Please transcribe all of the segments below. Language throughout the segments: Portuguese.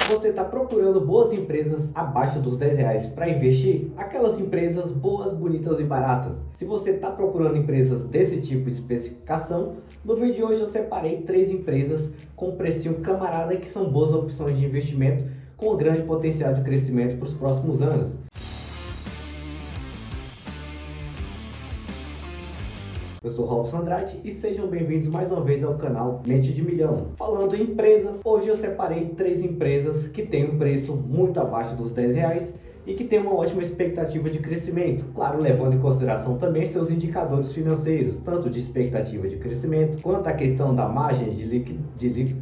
Você está procurando boas empresas abaixo dos R$ 10 para investir? Aquelas empresas boas, bonitas e baratas. Se você está procurando empresas desse tipo de especificação, no vídeo de hoje eu separei 3 empresas com precinho camarada que são boas opções de investimento com grande potencial de crescimento para os próximos anos. Eu sou Robson Andrade e sejam bem-vindos mais uma vez ao canal Mente de Milhão. Falando em empresas, hoje eu separei 3 empresas que têm um preço muito abaixo dos R$ 10 e que têm uma ótima expectativa de crescimento. Claro, levando em consideração também seus indicadores financeiros, tanto de expectativa de crescimento, quanto a questão da margem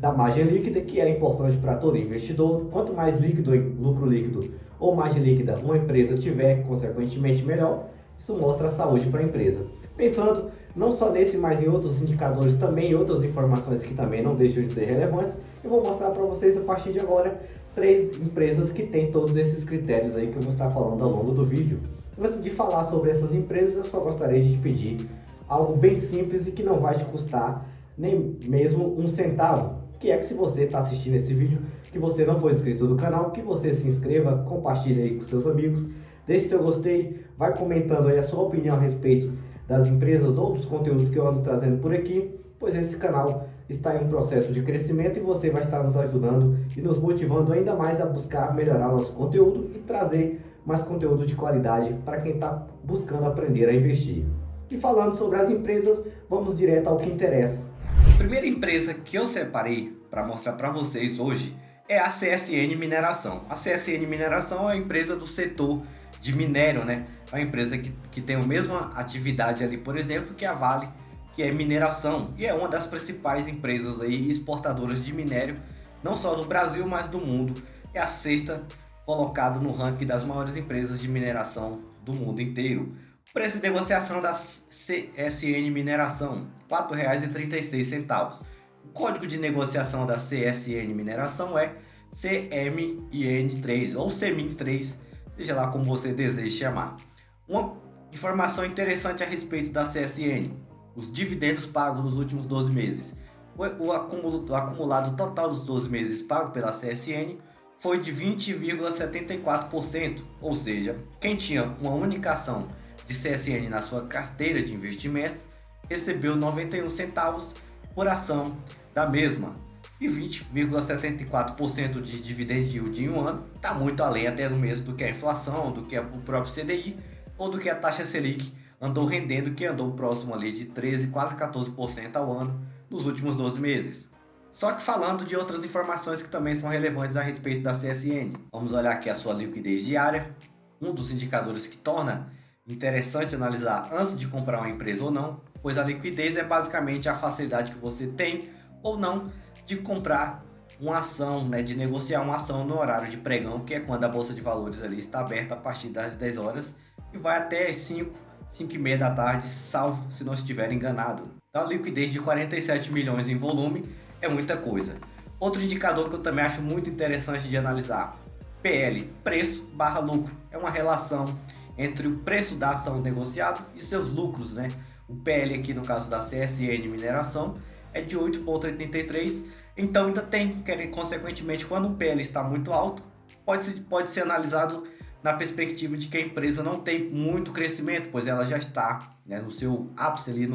da margem líquida, que é importante para todo investidor. Quanto mais líquido, lucro líquido ou margem líquida uma empresa tiver, consequentemente melhor, isso mostra a saúde para a empresa. Pensando não só nesse, mas em outros indicadores também, outras informações que também não deixam de ser relevantes, eu vou mostrar para vocês a partir de agora 3 empresas que têm todos esses critérios aí que eu vou estar falando ao longo do vídeo. Antes de falar sobre essas empresas, eu só gostaria de te pedir algo bem simples e que não vai te custar nem mesmo um centavo, que é que se você está assistindo esse vídeo, que você não for inscrito no canal, que você se inscreva, compartilhe aí com seus amigos, deixe seu gostei, vai comentando aí a sua opinião a respeito das empresas ou dos conteúdos que eu ando trazendo por aqui, pois esse canal está em um processo de crescimento e você vai estar nos ajudando e nos motivando ainda mais a buscar melhorar nosso conteúdo e trazer mais conteúdo de qualidade para quem está buscando aprender a investir. E falando sobre as empresas, vamos direto ao que interessa. A primeira empresa que eu separei para mostrar para vocês hoje é a CSN Mineração. A CSN Mineração é a empresa do setor de minério, né? É uma empresa que tem a mesma atividade ali, por exemplo, que a Vale, que é mineração, e é uma das principais empresas aí exportadoras de minério, não só do Brasil, mas do mundo. É a 6ª colocada no ranking das maiores empresas de mineração do mundo inteiro. O preço de negociação da CSN Mineração, R$ 4,36. O código de negociação da CSN Mineração é CMIN3 ou CMIN3, seja lá como você deseja chamar. Uma informação interessante a respeito da CSN: os dividendos pagos nos últimos 12 meses. O acumulado total dos 12 meses pago pela CSN foi de 20,74%, ou seja, quem tinha uma única ação de CSN na sua carteira de investimentos recebeu 91 centavos por ação da mesma. E 20,74% de dividend yield em um ano está muito além até do mesmo do que a inflação, do que o próprio CDI ou do que a taxa Selic andou rendendo, que andou próximo ali de 13, quase 14% ao ano nos últimos 12 meses. Só que falando de outras informações que também são relevantes a respeito da CSN, vamos olhar aqui a sua liquidez diária, um dos indicadores que torna interessante analisar antes de comprar uma empresa ou não, pois a liquidez é basicamente a facilidade que você tem ou não de comprar uma ação, né, de negociar uma ação no horário de pregão, que é quando a bolsa de valores ali está aberta a partir das 10 horas e vai até as 5h30 da tarde, salvo se não estiver enganado. Então a liquidez de 47 milhões em volume é muita coisa. Outro indicador que eu também acho muito interessante de analisar, PL, preço barra lucro, é uma relação entre o preço da ação negociado e seus lucros, né? O PL aqui no caso da CSN Mineração é de 8,83, então ainda tem, consequentemente, quando o PL está muito alto, pode ser analisado na perspectiva de que a empresa não tem muito crescimento, pois ela já está, né, no seu ápice ali,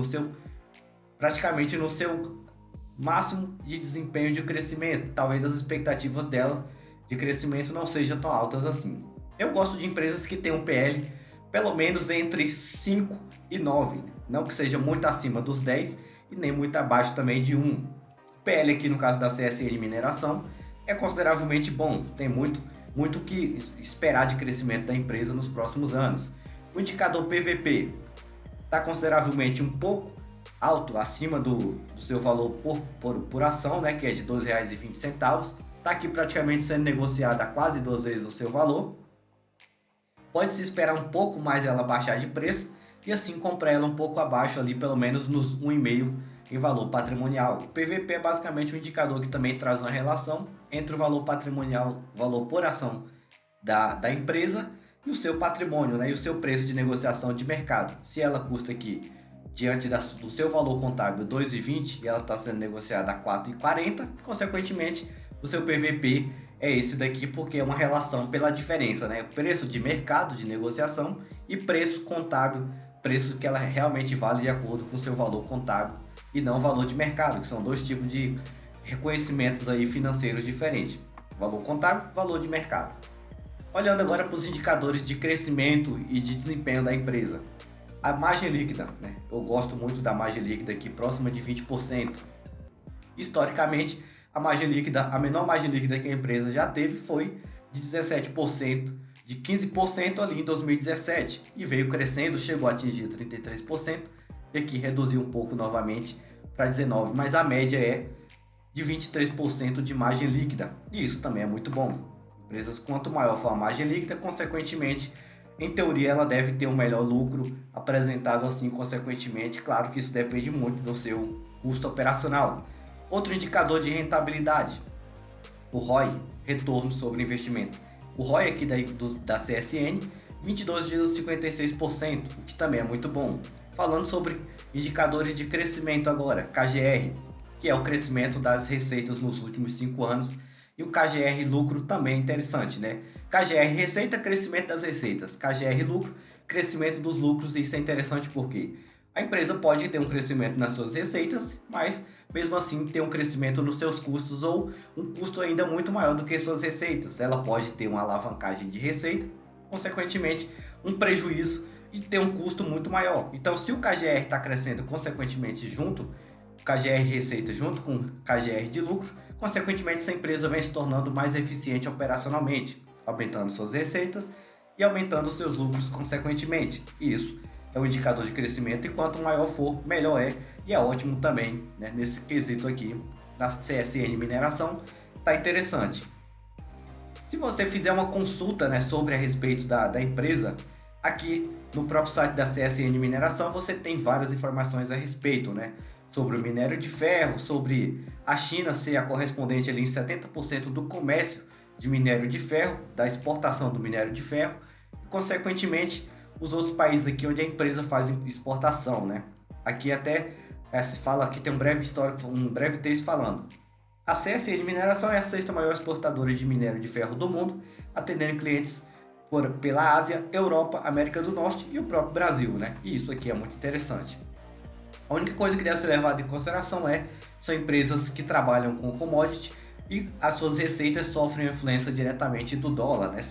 praticamente no seu máximo de desempenho de crescimento. Talvez as expectativas delas de crescimento não sejam tão altas assim. Eu gosto de empresas que têm um PL pelo menos entre 5 e 9, não que seja muito acima dos 10 e nem muito abaixo também de 1. O PL aqui no caso da CSN Mineração é consideravelmente bom, tem muito o que esperar de crescimento da empresa nos próximos anos. O indicador PVP está consideravelmente um pouco alto, acima do seu valor por ação, né, que é de R$ 12,20. Está aqui praticamente sendo negociada a quase 2 vezes o seu valor. Pode-se esperar um pouco mais ela baixar de preço e assim comprar ela um pouco abaixo ali, pelo menos nos 1,5 em valor patrimonial. O PVP é basicamente um indicador que também traz uma relação entre o valor patrimonial, o valor por ação da empresa e o seu patrimônio, né, e o seu preço de negociação de mercado. Se ela custa aqui, diante do seu valor contábil, R$ 2,20 e ela está sendo negociada a R$ 4,40, consequentemente o seu PVP é esse daqui, porque é uma relação pela diferença, né? Preço de mercado, de negociação, e preço contábil, preço que ela realmente vale de acordo com o seu valor contábil e não valor de mercado, que são dois tipos de reconhecimentos aí financeiros diferentes. Valor contábil, valor de mercado. Olhando agora para os indicadores de crescimento e de desempenho da empresa. A margem líquida, né? Eu gosto muito da margem líquida aqui, próxima de 20%. Historicamente, a menor margem líquida que a empresa já teve foi de 17%, de 15% ali em 2017 e veio crescendo, chegou a atingir 33% e aqui reduziu um pouco novamente para 19%, mas a média é de 23% de margem líquida e isso também é muito bom. Empresas, quanto maior for a margem líquida, consequentemente, em teoria, ela deve ter um melhor lucro apresentado assim, consequentemente. Claro que isso depende muito do seu custo operacional. Outro indicador de rentabilidade, o ROI, retorno sobre investimento. O ROI aqui da CSN, 22,56%, o que também é muito bom. Falando sobre indicadores de crescimento agora, KGR, que é o crescimento das receitas nos últimos 5 anos, e o KGR lucro também é interessante, né? KGR receita, crescimento das receitas. KGR lucro, crescimento dos lucros. E isso é interessante porque a empresa pode ter um crescimento nas suas receitas, mas mesmo assim ter um crescimento nos seus custos ou um custo ainda muito maior do que suas receitas. Ela pode ter uma alavancagem de receita, consequentemente um prejuízo e ter um custo muito maior. Então, se o KGR está crescendo consequentemente junto, o KGR receita junto com o KGR de lucro, consequentemente essa empresa vem se tornando mais eficiente operacionalmente, aumentando suas receitas e aumentando seus lucros consequentemente. E isso é um indicador de crescimento e quanto maior for, melhor é. E é ótimo também, né, nesse quesito aqui da CSN Mineração, tá interessante. Se você fizer uma consulta, né, sobre a respeito da empresa, aqui no próprio site da CSN Mineração você tem várias informações a respeito, né, sobre o minério de ferro, sobre a China ser a correspondente ali em 70% do comércio de minério de ferro, da exportação do minério de ferro, e consequentemente os outros países aqui onde a empresa faz exportação, né? Aqui até se fala, aqui tem um breve histórico, um breve texto falando. A CSN Mineração é a sexta maior exportadora de minério de ferro do mundo, atendendo clientes pela Ásia, Europa, América do Norte e o próprio Brasil, né? E isso aqui é muito interessante. A única coisa que deve ser levada em consideração são empresas que trabalham com commodity e as suas receitas sofrem influência diretamente do dólar, né?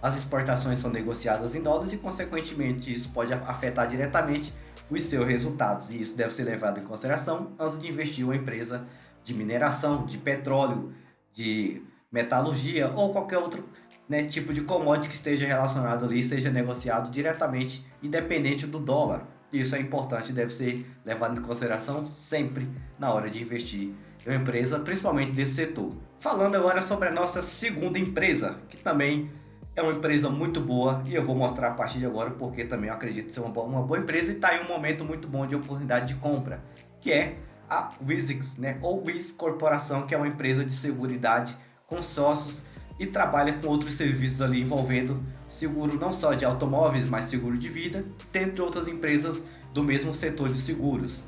As exportações são negociadas em dólares e, consequentemente, isso pode afetar diretamente os seus resultados. E isso deve ser levado em consideração antes de investir em uma empresa de mineração, de petróleo, de metalurgia ou qualquer outro, né, tipo de commodity que esteja relacionado ali, seja negociado diretamente, independente do dólar. Isso é importante e deve ser levado em consideração sempre na hora de investir em uma empresa, principalmente desse setor. Falando agora sobre a nossa segunda empresa, que também é uma empresa muito boa e eu vou mostrar a partir de agora porque também eu acredito ser uma boa empresa e está em um momento muito bom de oportunidade de compra, que é a Wizix, né? Ou Wiz Corporação, que é uma empresa de seguridade com sócios e trabalha com outros serviços ali envolvendo seguro não só de automóveis, mas seguro de vida, dentre outras empresas do mesmo setor de seguros.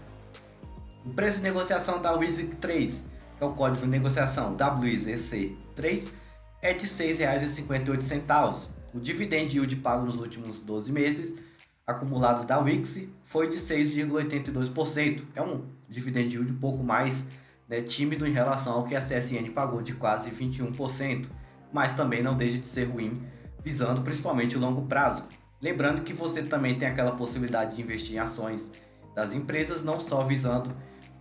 O preço de negociação da WIZIC 3, que é o código de negociação WIZC3, é de R$ 6,58. O dividend yield pago nos últimos 12 meses, acumulado da Wix, foi de 6,82%. É um dividend yield um pouco mais, né, tímido em relação ao que a CSN pagou de quase 21%. Mas também não deixa de ser ruim, visando principalmente o longo prazo. Lembrando que você também tem aquela possibilidade de investir em ações das empresas, não só visando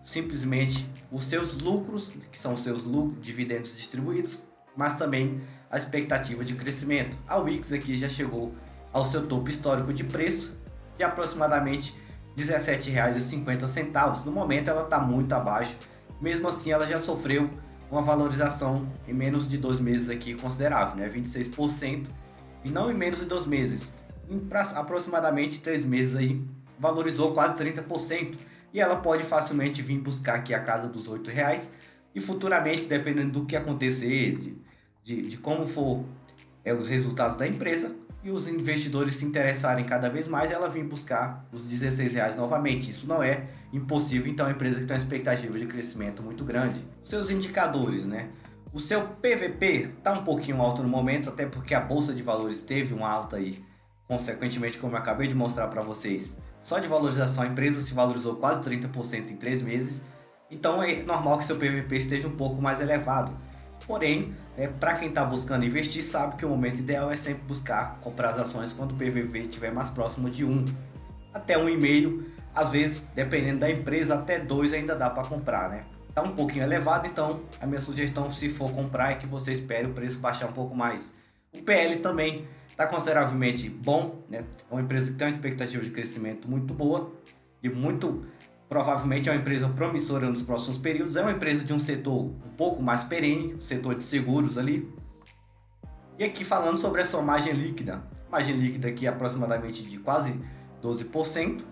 simplesmente os seus lucros, que são os seus dividendos distribuídos, mas também a expectativa de crescimento. A Wix aqui já chegou ao seu topo histórico de preço de aproximadamente R$ 17,50. No momento ela está muito abaixo, mesmo assim ela já sofreu uma valorização em menos de 2 meses aqui considerável, né? 26%, e não em menos de 2 meses, em aproximadamente 3 meses aí, valorizou quase 30%, e ela pode facilmente vir buscar aqui a casa dos R$ 8,00, e futuramente, dependendo do que acontecer, de como for os resultados da empresa, e os investidores se interessarem cada vez mais, ela vir buscar os R$ 16,00 novamente. Isso não é impossível, então é uma empresa que tem uma expectativa de crescimento muito grande. Seus indicadores, né? O seu PVP está um pouquinho alto no momento, até porque a Bolsa de Valores teve uma alta aí, consequentemente, como eu acabei de mostrar para vocês. Só de valorização a empresa se valorizou quase 30% em 3 meses, então é normal que seu PVP esteja um pouco mais elevado. Porém, para quem está buscando investir, sabe que o momento ideal é sempre buscar comprar as ações quando o PVP estiver mais próximo de 1 até 1,5, às vezes, dependendo da empresa, até 2 ainda dá para comprar, né? Tá um pouquinho elevado, então a minha sugestão, se for comprar, é que você espere o preço baixar um pouco mais. O PL também está consideravelmente bom, né? É uma empresa que tem uma expectativa de crescimento muito boa e muito provavelmente é uma empresa promissora nos próximos períodos. É uma empresa de um setor um pouco mais perene, o setor de seguros ali. E aqui falando sobre a sua margem líquida aqui aproximadamente de quase 12%.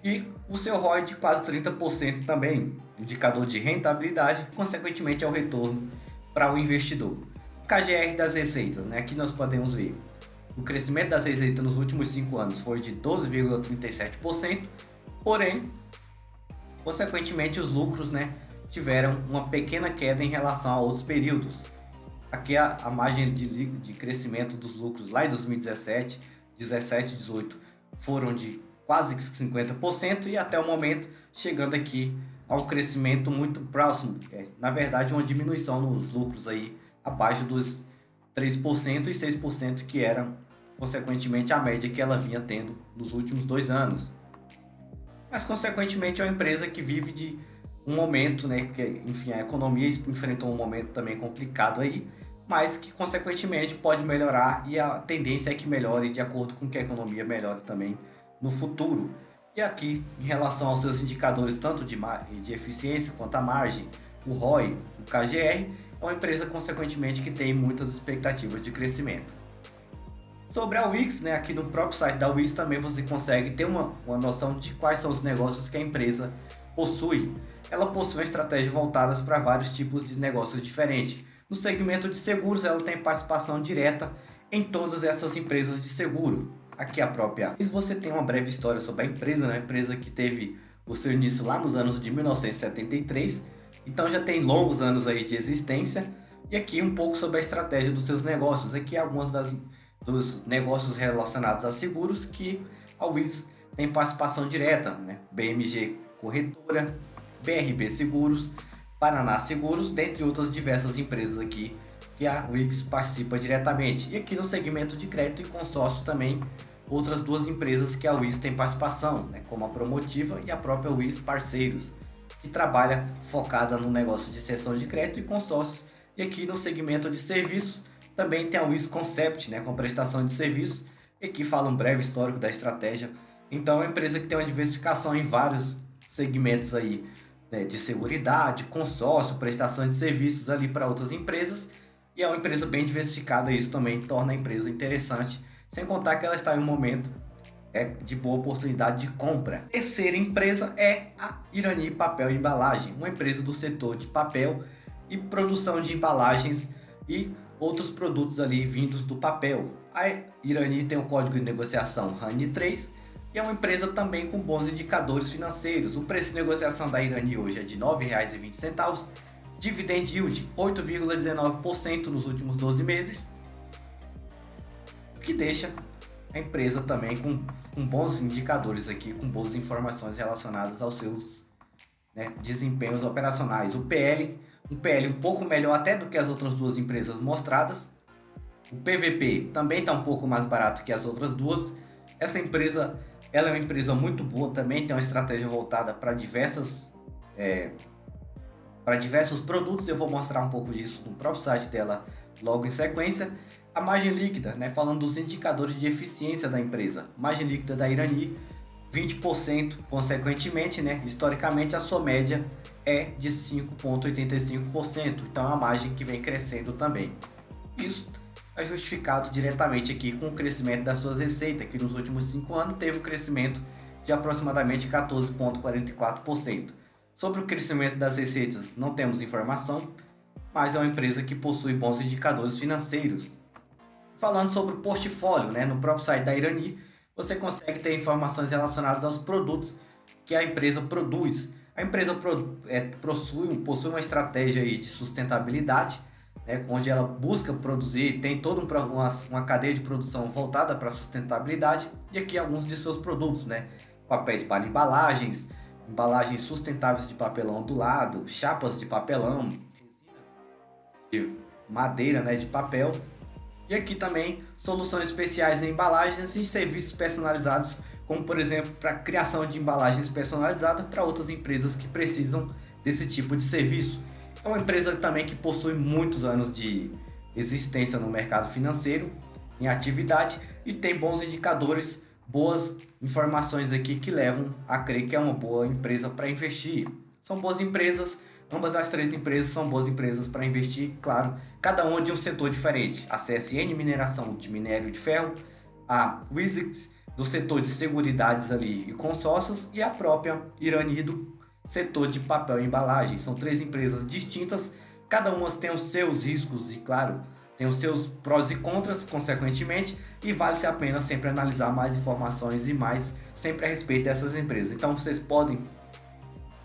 E o seu ROI de quase 30% também, indicador de rentabilidade, consequentemente é o retorno para o investidor. O KGR das receitas, né? Aqui nós podemos ver o crescimento das receitas nos últimos 5 anos foi de 12,37%, porém, consequentemente os lucros, né, tiveram uma pequena queda em relação a outros períodos. Aqui a margem de crescimento dos lucros lá em 2017, 17, 18 foram de quase 50% e até o momento chegando aqui a um crescimento muito próximo, na verdade uma diminuição nos lucros aí abaixo dos 3% e 6% que eram consequentemente a média que ela vinha tendo nos últimos 2 anos. Mas consequentemente é uma empresa que vive de um momento, né, que enfim, a economia enfrentou um momento também complicado aí, mas que consequentemente pode melhorar e a tendência é que melhore de acordo com que a economia melhore também no futuro. E aqui, em relação aos seus indicadores, tanto de eficiência quanto a margem, o ROI, o KGR, é uma empresa, consequentemente, que tem muitas expectativas de crescimento. Sobre a Wix, né, aqui no próprio site da Wix também você consegue ter uma noção de quais são os negócios que a empresa possui. Ela possui uma estratégia voltada para vários tipos de negócios diferentes. No segmento de seguros, ela tem participação direta em todas essas empresas de seguro. Aqui a própria. Se você tem uma breve história sobre a empresa, né? Uma empresa que teve o seu início lá nos anos de 1973, então já tem longos anos aí de existência. E aqui um pouco sobre a estratégia dos seus negócios. Aqui alguns dos negócios relacionados a seguros que a Wiz tem participação direta, né? BMG Corretora, BRB Seguros, Paraná Seguros, dentre outras diversas empresas aqui que a Wix participa diretamente. E aqui no segmento de crédito e consórcio também outras 2 empresas que a Wix tem participação, né, como a Promotiva e a própria Wix Parceiros, que trabalha focada no negócio de cessão de crédito e consórcios. E aqui no segmento de serviços também tem a Wix Concept, né, com prestação de serviços, e aqui fala um breve histórico da estratégia. Então é uma empresa que tem uma diversificação em vários segmentos aí, né, de seguridade, consórcio, prestação de serviços ali para outras empresas, e é uma empresa bem diversificada, e isso também torna a empresa interessante, sem contar que ela está em um momento de boa oportunidade de compra. A terceira empresa é a Irani Papel e Embalagem, uma empresa do setor de papel e produção de embalagens e outros produtos ali vindos do papel. A Irani tem o código de negociação RANI3 e é uma empresa também com bons indicadores financeiros. O preço de negociação da Irani hoje é de R$ 9,20, dividend yield 8,19% nos últimos 12 meses, o que deixa a empresa também com bons indicadores aqui, com boas informações relacionadas aos seus, né, desempenhos operacionais. Um PL um pouco melhor até do que as outras 2 empresas mostradas. O PVP também está um pouco mais barato que as outras 2. Essa empresa ela é uma empresa muito boa também, tem uma estratégia voltada para diversos produtos. Eu vou mostrar um pouco disso no próprio site dela logo em sequência. A margem líquida, né, falando dos indicadores de eficiência da empresa. Margem líquida da Irani, 20%, consequentemente, né, historicamente a sua média é de 5,85%, então é uma margem que vem crescendo também. Isso é justificado diretamente aqui com o crescimento das suas receitas, que nos últimos 5 anos teve um crescimento de aproximadamente 14,44%. Sobre o crescimento das receitas não temos informação, mas é uma empresa que possui bons indicadores financeiros. Falando sobre o portfólio, né, no próprio site da Irani, você consegue ter informações relacionadas aos produtos que a empresa produz. A empresa possui uma estratégia aí de sustentabilidade, né, onde ela busca produzir, tem toda uma cadeia de produção voltada para a sustentabilidade, e aqui alguns de seus produtos, né? Papéis para embalagens, embalagens sustentáveis de papelão ondulado, chapas de papelão, de madeira, né, de papel, e aqui também soluções especiais em embalagens e serviços personalizados, como por exemplo para a criação de embalagens personalizadas para outras empresas que precisam desse tipo de serviço. É uma empresa também que possui muitos anos de existência no mercado financeiro, em atividade, e tem bons indicadores, boas informações aqui que levam a crer que é uma boa empresa para investir. São boas empresas, ambas as três empresas são boas empresas para investir, claro, cada uma de um setor diferente. A CSN Mineração de minério de ferro, a Wizix do setor de seguridades ali e consórcios, e a própria Irani do setor de papel e embalagem. São três empresas distintas, cada uma tem os seus riscos e, claro, tem os seus prós e contras, consequentemente, e vale-se a pena sempre analisar mais informações e mais sempre a respeito dessas empresas. Então vocês podem,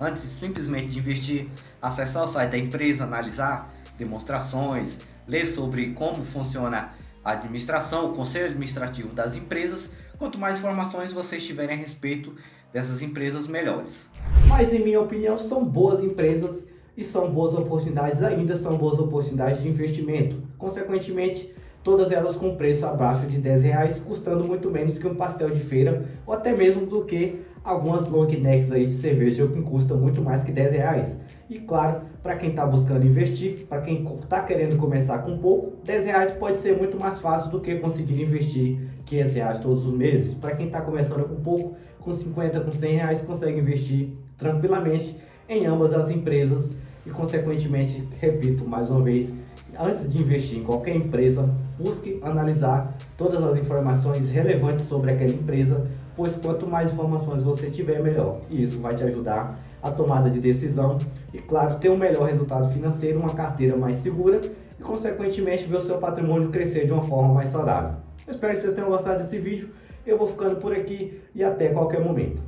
antes simplesmente de investir, acessar o site da empresa, analisar demonstrações, ler sobre como funciona a administração, o conselho administrativo das empresas. Quanto mais informações vocês tiverem a respeito dessas empresas, melhores. Mas em minha opinião são boas empresas e são boas oportunidades ainda, são boas oportunidades de investimento. Consequentemente, todas elas com preço abaixo de R$10, custando muito menos que um pastel de feira, ou até mesmo do que algumas long necks aí de cerveja que custam muito mais que R$10. E claro, para quem está buscando investir, para quem está querendo começar com pouco, R$10 pode ser muito mais fácil do que conseguir investir R$500 todos os meses. Para quem está começando com pouco, com 50, com R$100 consegue investir tranquilamente em ambas as empresas e consequentemente, repito mais uma vez, antes de investir em qualquer empresa, busque analisar todas as informações relevantes sobre aquela empresa, pois quanto mais informações você tiver, melhor. E isso vai te ajudar a tomada de decisão e, claro, ter um melhor resultado financeiro, uma carteira mais segura e, consequentemente, ver o seu patrimônio crescer de uma forma mais saudável. Eu espero que vocês tenham gostado desse vídeo. Eu vou ficando por aqui e até qualquer momento.